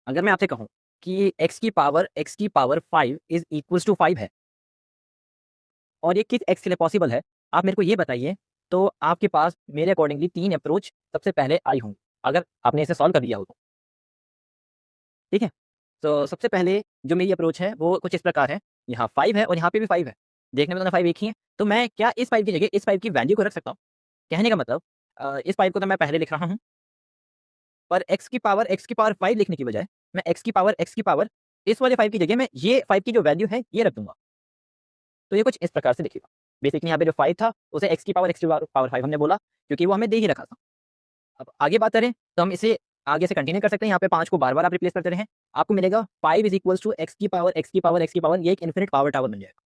अगर मैं आपसे कहूँ कि x की पावर 5 इज़ इक्वल्स टू 5 है और ये किस x के लिए पॉसिबल है, आप मेरे को ये बताइए, तो आपके पास मेरे अकॉर्डिंगली 3 अप्रोच सबसे पहले आई होंगी, अगर आपने इसे सॉल्व कर दिया हो तो। ठीक है? तो सबसे पहले जो मेरी अप्रोच है वो कुछ इस प्रकार है, यहाँ 5 है और यहाँ पे भी 5 है। देखने में दोनों 5 एक ही हैं, तो मैं क्या इस 5 की जगह इस 5 की वैल्यू को रख सकता हूँ? कहने का मतलब इस 5 को तो मैं पहले लिख रहा हूँ, पर x की पावर 5 लिखने की बजाय मैं x की पावर इस वाले 5 की जगह मैं ये 5 की जो वैल्यू है ये रख दूँगा। तो ये कुछ इस प्रकार से दिखेगा। बेसिकली यहाँ पे जो 5 था उसे x की पावर 5 हमने बोला क्योंकि वो हमें दे ही रखा था। अब आगे बात करें तो हम इसे आगे से कंटिन्यू कर सकते हैं। यहाँ पे 5 को बार-बार आप रिप्लेस करते रहें। आपको मिलेगा 5 इज़ इक्वल्स टू x की पावर ये एक इन्फिनिट पावर टावर बन जाएगा।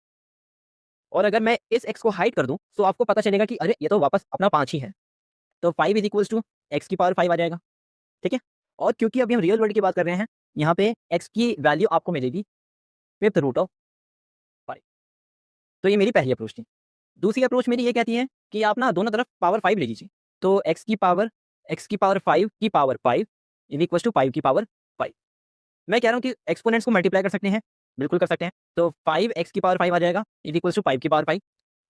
और अगर मैं इस x को हाइड कर दूँ तो आपको पता चलेगा कि अरे! ये तो वापस अपना 5 ही है। तो 5 इज़ इक्वल्स टू x की पावर 5 आ जाएगा। ठीक है? और क्योंकि अभी हम रियल वर्ल्ड की बात कर रहे हैं, यहाँ पे x की वैल्यू आपको मिलेगी फिफ्थ रूट ऑफ 5। तो ये मेरी पहली अप्रोच थी। दूसरी अप्रोच मेरी ये कहती है कि आप ना दोनों तरफ पावर 5 ले लीजिए। तो x की पावर 5 की पावर 5 इज़ इक्वल्स टू 5 की पावर 5। मैं कह रहा हूँ कि एक्सपोनेंट्स को मल्टीप्लाई कर सकते हैं, बिल्कुल कर सकते हैं। तो 5 x की पावर 5 आ जाएगा इज़ इक्वल्स टू 5 की पावर 5।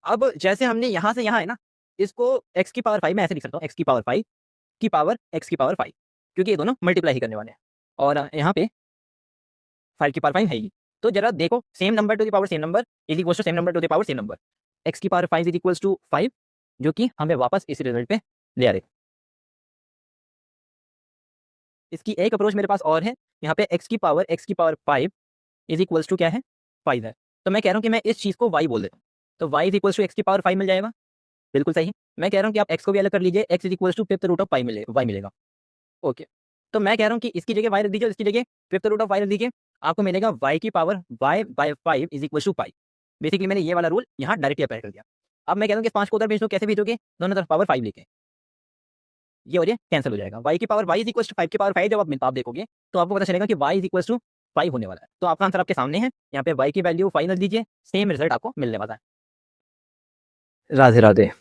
अब जैसे हमने यहाँ से यहाँ है ना, इसको x की पावर 5 मैं ऐसे लिख सकता हूँ, x की पावर 5 की पावर x की पावर 5 क्योंकि ये दोनों मल्टीप्लाई ही करने वाले हैं। और यहाँ पे 5 की पावर 5 है ही। तो ज़रा देखो, same number to the power same number is equals to same number to the power same number. x की पावर 5 इज़ इक्वल्स टू 5 जो कि हमें वापस इस रिजल्ट पे ले आ रहे। इसकी एक अप्रोच मेरे पास और है, यहाँ पे x की पावर 5 इज़ इक्वल्स टू क्या है? 5 है। तो मैं कह रहा हूँ कि मैं इस चीज़ को y बोल देता हूँ। तो y is equals to x की पावर 5 मिल जाएगा, बिल्कुल सही। मैं कह रहा हूँ कि आप x को भी अलग कर लीजिए, x is equals to fifth root of pi y मिलेगा। ओके। तो मैं कह रहा हूँ कि इसकी जगह y रख दीजिए और इसकी जगह फिफ्थ रूट ऑफ y रख दीजिए। आपको मिलेगा y की power y by 5 is equals to pi. Basically मैंने ये वाला रूल यहाँ डायरेक्टली अप्लाई कर दिया। अब मैं कह रहा हूँ कि इस 5 को उधर भेज दो, कैसे भेजोगे? दोनों तरफ पावर 5 लेके। ये और ये कैंसल हो जाएगा। y की power y is equals to 5 की पावर 5 जब आप देखोगे, तो आपको पता चलेगा कि y इज़ इक्वल्स टू 5 होने वाला है। तो आपका आंसर आपके सामने है। यहाँ पे y की वैल्यू 5 रख दीजिए, सेम रिजल्ट आपको मिलने वाला है। राधे राधे।